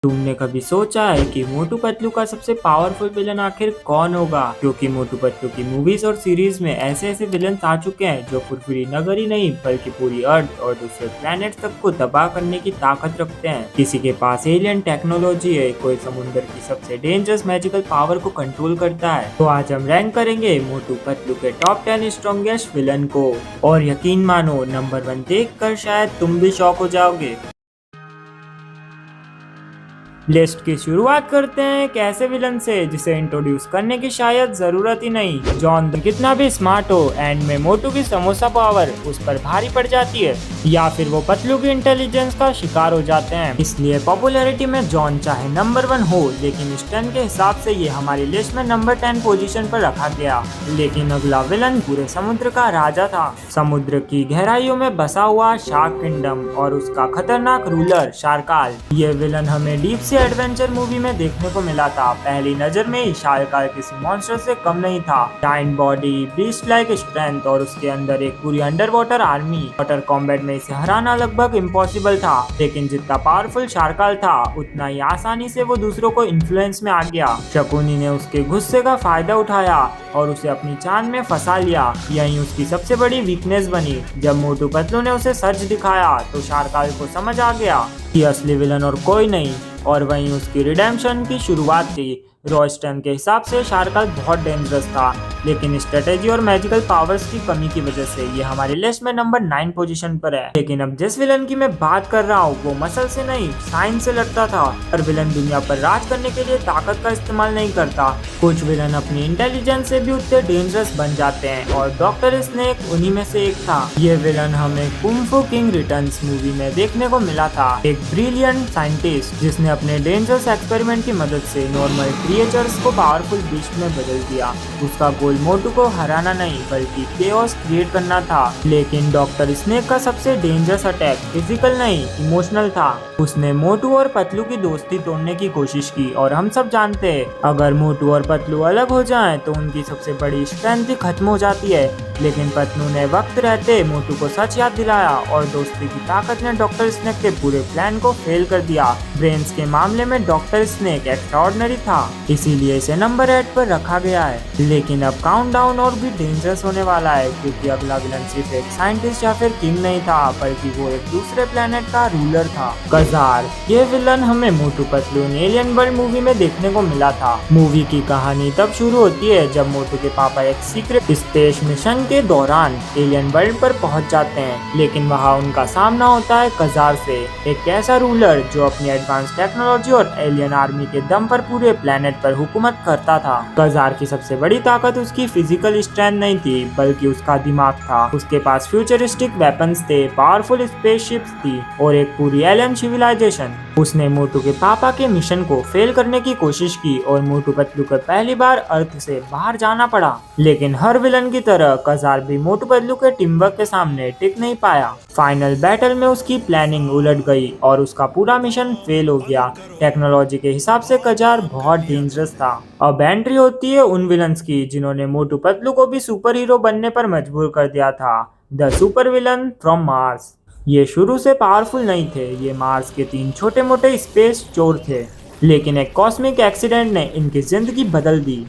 तुमने कभी सोचा है कि मोटू पतलू का सबसे पावरफुल विलन आखिर कौन होगा? क्योंकि मोटू पतलू की मूवीज और सीरीज में ऐसे ऐसे विलन आ चुके हैं जो फुरफुरी नगर ही नहीं बल्कि पूरी अर्थ और दूसरे प्लेनेट तक को तबाह करने की ताकत रखते हैं। किसी के पास एलियन टेक्नोलॉजी है, कोई समुद्र की सबसे डेंजरस मैजिकल पावर को कंट्रोल करता है। तो आज हम रैंक करेंगे मोटू पतलू के टॉप 10 स्ट्रॉन्गेस्ट विलन को, और यकीन मानो नंबर 1 देखकर शायद तुम भी शॉक हो जाओगे। लिस्ट की शुरुआत करते हैं एक ऐसे विलन से जिसे इंट्रोड्यूस करने की शायद जरूरत ही नहीं। जॉन कितना भी स्मार्ट हो, एंड में मोटू की समोसा पावर उस पर भारी पड़ जाती है, या फिर वो पतलू की इंटेलिजेंस का शिकार हो जाते हैं। इसलिए पॉपुलैरिटी में जॉन चाहे नंबर 1 हो, लेकिन स्टैन के हिसाब से ये हमारी लिस्ट में नंबर 10 पोजीशन पर रखा गया। लेकिन अगला विलन पूरे समुद्र का राजा था, समुद्र की गहराइयों में बसा हुआ शार्क किंगडम और उसका खतरनाक रूलर शार्काल। ये विलन हमें डीप सी एडवेंचर मूवी में देखने को मिला था। पहली नजर में ही शार्काल किसी मॉन्स्टर से कम नहीं था। Giant body, beast like strength और उसके अंदर एक पूरी under water army. Water combat में इसे हराना लगभग इम्पॉसिबल था, लेकिन जितना पावरफुल शार्काल था उतना ही आसानी से वो दूसरों को इन्फ्लुएंस में आ गया। शकुनी ने उसके गुस्से का फायदा उठाया और उसे अपनी चांद में फंसा लिया। यही उसकी सबसे बड़ी वीकनेस बनी। जब मोटू पतलू ने उसे सच दिखाया तो शार्काल को समझ आ गया कि असली विलन और कोई नहीं, और वहीं उसकी रिडेम्पशन की शुरुआत थी। रॉयस्टन के हिसाब से शार्काल बहुत डेंजरस था, लेकिन स्ट्रेटेजी और मैजिकल पावर्स की कमी की वजह से ये हमारी लिस्ट में नंबर 9 पोजीशन पर है। लेकिन अब जिस विलन की मैं बात कर रहा हूँ वो मसल से नहीं, साइंस से लड़ता था। हर विलन दुनिया पर राज करने के लिए ताकत का इस्तेमाल नहीं करता। कुछ विलन अपनी इंटेलिजेंस से भी उतने डेंजरस बन जाते हैं, और डॉक्टर स्नेक उन्हीं में से एक था। ये विलन हमें कुंग फू किंग रिटर्न्स मूवी में देखने को मिला था। एक ब्रिलियंट साइंटिस्ट जिसने अपने डेंजरस एक्सपेरिमेंट की मदद से नॉर्मल क्रिएचर्स को पावरफुल बीस्ट में बदल दिया। उसका गोल मोटू को हराना नहीं बल्कि केओस क्रिएट करना था। लेकिन डॉक्टर स्नेक का सबसे डेंजरस अटैक फिजिकल नहीं, इमोशनल था। उसने मोटू और पतलू की दोस्ती तोड़ने की कोशिश की, और हम सब जानते हैं अगर मोटू और पतलू अलग हो जाएं तो उनकी सबसे बड़ी स्ट्रेंथ खत्म हो जाती है। लेकिन पतलू ने वक्त रहते मोटू को सच याद दिलाया, और दोस्ती की ताकत ने डॉक्टर स्नेक के पूरे प्लान को फेल कर दिया। ब्रेन्स के मामले में डॉक्टर स्नेक एक्स्ट्राऑर्डिनरी था, इसीलिए इसे नंबर 8 पर रखा गया है। लेकिन अब काउंटडाउन और भी डेंजरस होने वाला है, क्योंकि अगला विलन सिर्फ एक साइंटिस्ट या फिर किंग नहीं था, बल्कि वो एक दूसरे प्लेनेट का रूलर था, कजार। ये विलन हमें Motu Patlu alien world movie में देखने को मिला था। मूवी की कहानी तब शुरू होती है जब मोटू के पापा एक सीक्रेट स्पेस मिशन के दौरान एलियन वर्ल्ड पर पहुंच जाते हैं, लेकिन वहां उनका सामना होता है कजार से, एक ऐसा रूलर जो अपनी एडवांस टेक्नोलॉजी और एलियन आर्मी के दम पर पूरे प्लेनेट पर हुकूमत करता था। कजार की सबसे बड़ी ताकत उसकी फिजिकल स्ट्रेंथ नहीं थी, बल्कि उसका दिमाग था। उसके पास फ्यूचरिस्टिक वेपन्स थे, पावरफुल स्पेसशिप्स थी और एक पूरी एलियन सिविलाइजेशन। उसने मोटू के पापा के मिशन को फेल करने की कोशिश की, और मोटू पतलू को पहली बार अर्थ से बाहर जाना पड़ा। लेकिन हर विलन की तरह कजार भी मोटू पतलू के टीम वर्क के सामने टिक नहीं पाया। फाइनल बैटल में उसकी प्लानिंग उलट गई और उसका पूरा मिशन फेल हो गया। टेक्नोलॉजी के हिसाब से कजार बहुत डेंजरस था। अब एंट्री होती है उन विलन्स की जिन्होंने मोटू पतलू को भी सुपर हीरो बनने पर मजबूर कर दिया था, the super villain from Mars. ये शुरू से पावरफुल नहीं थे, ये मार्स के 3 छोटे मोटे स्पेस चोर थे, लेकिन एक कॉस्मिक एक्सीडेंट ने इनकी जिंदगी बदल दी।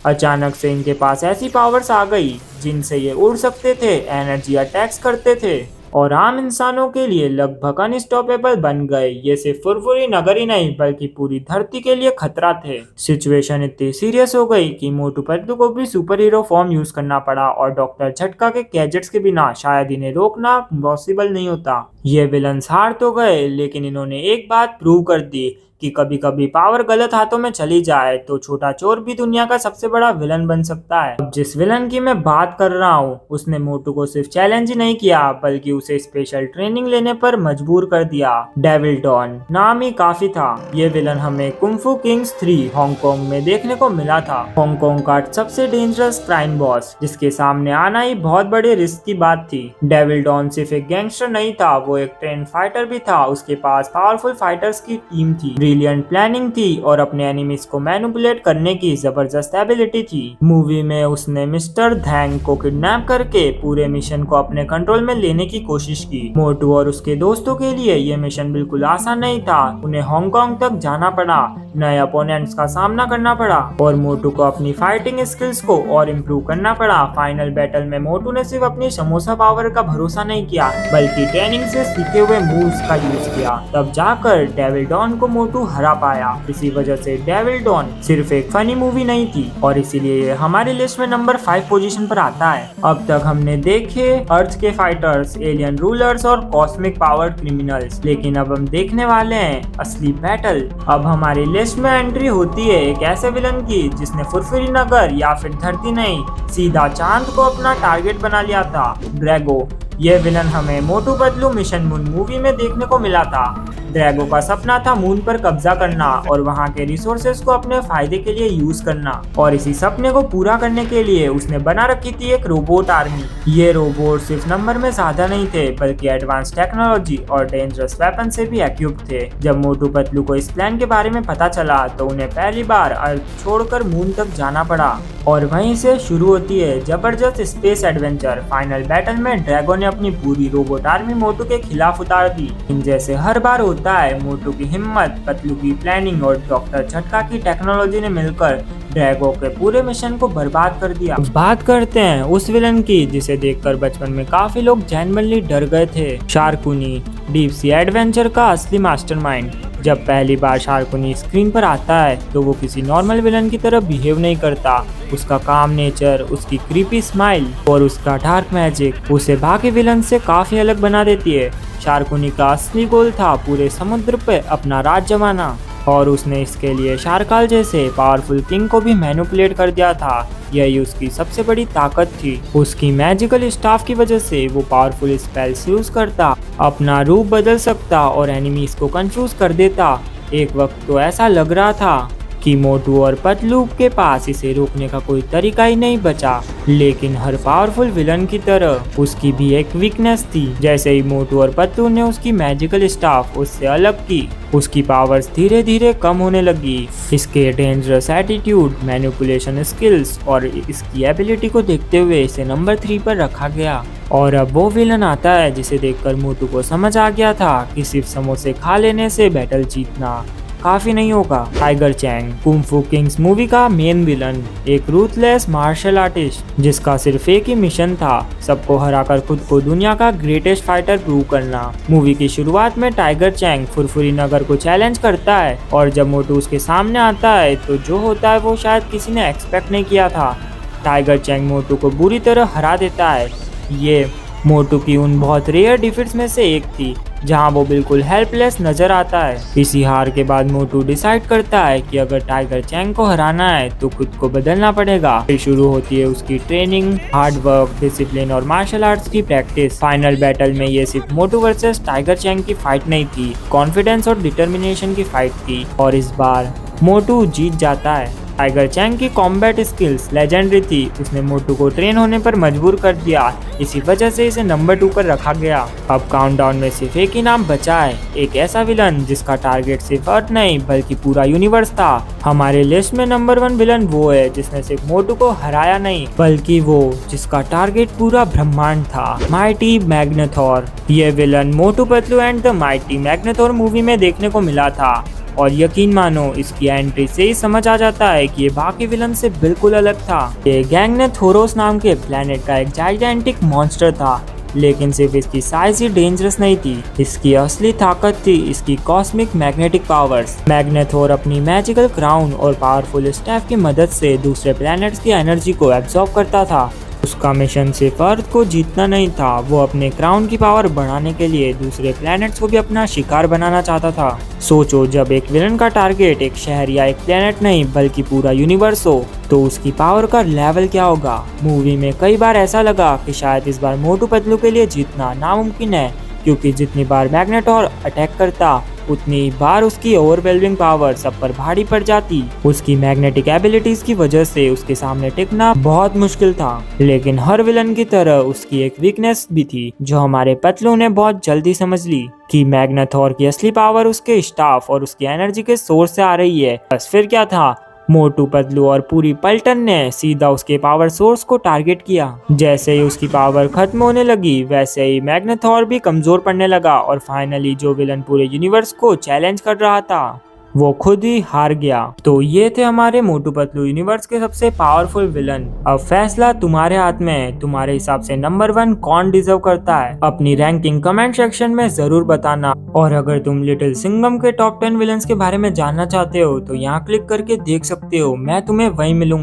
अचानक से इनके पास ऐसी पावर्स आ गई जिनसे ये उड़ सकते थे, एनर्जी अटैक्स करते थे और आम इंसानों के लिए लगभग अनस्टॉपेबल बन गए। ये सिर्फ फुरफुरी नगर ही नहीं बल्कि पूरी धरती के लिए खतरा थे। सिचुएशन इतनी सीरियस हो गई कि मोटू पतलू को भी सुपर हीरो फॉर्म यूज करना पड़ा, और डॉक्टर झटका के गैजेट्स के बिना शायद इन्हें रोकना पॉसिबल नहीं होता। ये विलन्स हार तो गए, लेकिन इन्होंने एक बात प्रूव कर दी कि कभी कभी पावर गलत हाथों में चली जाए तो छोटा चोर भी दुनिया का सबसे बड़ा विलन बन सकता है। अब जिस विलन की मैं बात कर रहा हूँ उसने मोटू को सिर्फ चैलेंज ही नहीं किया बल्कि उसे स्पेशल ट्रेनिंग लेने पर मजबूर कर दिया। डेविल डॉन नाम ही काफी था। ये विलन हमें कुंग फू किंग्स 3 हांगकांग में देखने को मिला था। हांगकांग का सबसे डेंजरस क्राइम बॉस जिसके सामने आना ही बहुत बड़े रिस्क की बात थी। डेविल डॉन सिर्फ एक गैंगस्टर नहीं था, वो एक ट्रेन फाइटर भी था। उसके पास पावरफुल फाइटर्स की टीम थी, ब्रिलियंट प्लानिंग थी और अपने एनिमीज को मैनिपुलेट करने की जबरदस्त एबिलिटी थी। मूवी में उसने मिस्टर धैंग को किडनैप करके पूरे मिशन को अपने कंट्रोल में लेने की कोशिश की। मोटू और उसके दोस्तों के लिए ये मिशन बिल्कुल आसान नहीं था। उन्हें हांगकांग तक जाना पड़ा, नए अपोनेंट्स का सामना करना पड़ा और मोटू को अपनी फाइटिंग स्किल्स को और इम्प्रूव करना पड़ा। फाइनल बैटल में मोटू ने सिर्फ अपनी समोसा पावर का भरोसा नहीं किया बल्कि ट्रेनिंग से सीखे हुए मूव्स का यूज किया। तब जाकर डेविल डॉन को मोटू हरा पाया। इसी वजह से डेविल डॉन सिर्फ एक फनी मूवी नहीं थी और इसीलिए ये हमारी लिस्ट में नंबर 5 पोजीशन पर आता है। अब तक हमने देखे अर्थ के फाइटर्स, एलियन रूलर्स और कॉस्मिक पावर्ड क्रिमिनल्स, लेकिन अब हम देखने वाले हैं असली बैटल। अब हमारी लिस्ट में एंट्री होती है एक ऐसे विलन की जिसने फुरफुरी नगर या फिर धरती नहीं, सीधा चांद को अपना टारगेट बना लिया था, ड्रैगो। ये विलन हमें Motu Patlu mission moon movie में देखने को मिला था। ड्रैगो का सपना था मून पर कब्जा करना और वहाँ के रिसोर्सेज को अपने फायदे के लिए यूज करना, और इसी सपने को पूरा करने के लिए उसने बना रखी थी एक रोबोट आर्मी। ये रोबोट सिर्फ नंबर में ज्यादा नहीं थे बल्कि एडवांस टेक्नोलॉजी और डेंजरस वेपन से भी इक्विप्ड थे। जब मोटू पतलू को इस प्लान के बारे में पता चला तो उन्हें पहली बार अर्थ छोड़कर मून तक जाना पड़ा और वहीं से शुरू होती है जबरदस्त स्पेस एडवेंचर। फाइनल बैटल में ड्रैगो ने अपनी पूरी रोबोट आर्मी मोटू के खिलाफ उतार दी। इन जैसे हर बार होता है, मोटू की हिम्मत, पतलू की प्लानिंग और डॉक्टर झटका की टेक्नोलॉजी ने मिलकर ड्रैगो के पूरे मिशन को बर्बाद कर दिया। बात करते हैं उस विलन की जिसे देखकर बचपन में काफी लोग जेन्युइनली डर गए थे, शार्कुनी, डीप सी एडवेंचर का असली मास्टरमाइंड। जब पहली बार शार्कुनी स्क्रीन पर आता है तो वो किसी नॉर्मल विलन की तरह बिहेव नहीं करता। उसका काम नेचर, उसकी क्रीपी स्माइल और उसका डार्क मैजिक उसे बाकी विलन से काफी अलग बना देती है। शार्कुनी का असली गोल था पूरे समुद्र पे अपना राज जमाना और उसने इसके लिए शार्काल जैसे पावरफुल किंग को भी मैनिपुलेट कर दिया था। यही उसकी सबसे बड़ी ताकत थी। उसकी मैजिकल स्टाफ की वजह से वो पावरफुल स्पेल्स यूज करता, अपना रूप बदल सकता और एनिमीज को कंफ्यूज कर देता। एक वक्त तो ऐसा लग रहा था कि मोटू और पतलू के पास इसे रोकने का कोई तरीका ही नहीं बचा, लेकिन हर पावरफुल विलन की तरह उसकी भी एक वीकनेस थी। जैसे ही मोटू और पतलू ने उसकी मैजिकल स्टाफ उससे अलग की, उसकी पावर्स धीरे धीरे कम होने लगी। इसके डेंजरस एटीट्यूड, मैनिपुलेशन स्किल्स और इसकी एबिलिटी को देखते हुए इसे नंबर 3 पर रखा गया। और अब वो विलन आता है जिसे देखकर मोटू को समझ आ गया था कि सिर्फ समोसे खा लेने से बैटल जीतना काफी नहीं होगा। टाइगर चैंग, कुंग फू किंग्स मूवी का मेन विलन, एक रूथलेस मार्शल आर्टिस्ट जिसका सिर्फ एक ही मिशन था, सबको हराकर खुद को दुनिया का ग्रेटेस्ट फाइटर प्रूव करना। मूवी की शुरुआत में टाइगर चैंग फुरफुरी नगर को चैलेंज करता है और जब मोटू उसके सामने आता है तो जो होता है वो शायद किसी ने एक्सपेक्ट नहीं किया था। टाइगर चैंग मोटू को बुरी तरह हरा देता है। ये मोटू की उन बहुत रेयर डिफीट्स में से एक थी जहां वो बिल्कुल हेल्पलेस नजर आता है। इसी हार के बाद मोटू डिसाइड करता है कि अगर टाइगर चैंग को हराना है तो खुद को बदलना पड़ेगा। फिर शुरू होती है उसकी ट्रेनिंग, हार्ड वर्क, डिसिप्लिन और मार्शल आर्ट्स की प्रैक्टिस। फाइनल बैटल में ये सिर्फ मोटू वर्सेस टाइगर चैंग की फाइट नहीं थी, कॉन्फिडेंस और डिटर्मिनेशन की फाइट थी और इस बार मोटू जीत जाता है। टाइगर चैंग की कॉम्बैट स्किल्स लेजेंडरी थी, उसने मोटू को ट्रेन होने पर मजबूर कर दिया। इसी वजह से इसे नंबर 2 पर रखा गया। अब काउंटडाउन में सिर्फ एक ही नाम बचा है, एक ऐसा विलन जिसका टारगेट सिर्फ अर्थ नहीं बल्कि पूरा यूनिवर्स था। हमारे लिस्ट में नंबर 1 विलन वो है जिसने सिर्फ मोटू को हराया नहीं बल्कि वो जिसका टारगेट पूरा ब्रह्मांड था, माइटी मैग्नेथोर। ये villain Motu Patlu and the mighty Magnethor movie में देखने को मिला था और यकीन मानो इसकी एंट्री से ही समझ आ जाता है कि ये बाकी विलन से बिल्कुल अलग था। ये गैंग ने थोरोस नाम के प्लेनेट का एक जाइजेंटिक मॉन्स्टर था, लेकिन सिर्फ इसकी साइज ही डेंजरस नहीं थी, इसकी असली ताकत थी इसकी कॉस्मिक मैग्नेटिक पावर्स। मैग्नेथोर अपनी मैजिकल क्राउन और पावरफुल स्टैफ की मदद से दूसरे प्लैनेट्स की एनर्जी को एब्जॉर्ब करता था। उसका मिशन सिर्फ अर्थ को जीतना नहीं था, वो अपने क्राउन की पावर बढ़ाने के लिए दूसरे प्लैनेट्स को भी अपना शिकार बनाना चाहता था। सोचो, जब एक विलन का टारगेट एक शहर या एक प्लैनेट नहीं बल्कि पूरा यूनिवर्स हो तो उसकी पावर का लेवल क्या होगा। मूवी में कई बार ऐसा लगा कि शायद इस बार मोटू पतलू के लिए जीतना नामुमकिन है, क्योंकि जितनी बार मैग्नेटोर अटैक करता उतनी बार उसकी ओवरवेलमिंग पावर सब पर भारी पड़ जाती। उसकी मैग्नेटिक एबिलिटीज की वजह से उसके सामने टिकना बहुत मुश्किल था। लेकिन हर विलन की तरह उसकी एक वीकनेस भी थी जो हमारे पतलू ने बहुत जल्दी समझ ली कि मैग्नाथोर की असली पावर उसके स्टाफ और उसकी एनर्जी के सोर्स से आ रही है। बस फिर क्या था, मोटू पतलू और पूरी पलटन ने सीधा उसके पावर सोर्स को टारगेट किया। जैसे ही उसकी पावर खत्म होने लगी वैसे ही मैग्नाथोर भी कमजोर पड़ने लगा और फाइनली जो विलन पूरे यूनिवर्स को चैलेंज कर रहा था वो खुद ही हार गया। तो ये थे हमारे मोटू पतलू यूनिवर्स के सबसे पावरफुल विलन। अब फैसला तुम्हारे हाथ में है, तुम्हारे हिसाब से नंबर 1 कौन डिजर्व करता है। अपनी रैंकिंग कमेंट सेक्शन में जरूर बताना। और अगर तुम लिटिल सिंघम के टॉप 10 विलन्स के बारे में जानना चाहते हो तो यहाँ क्लिक करके देख सकते हो। मैं तुम्हें वहीं मिलूंगा।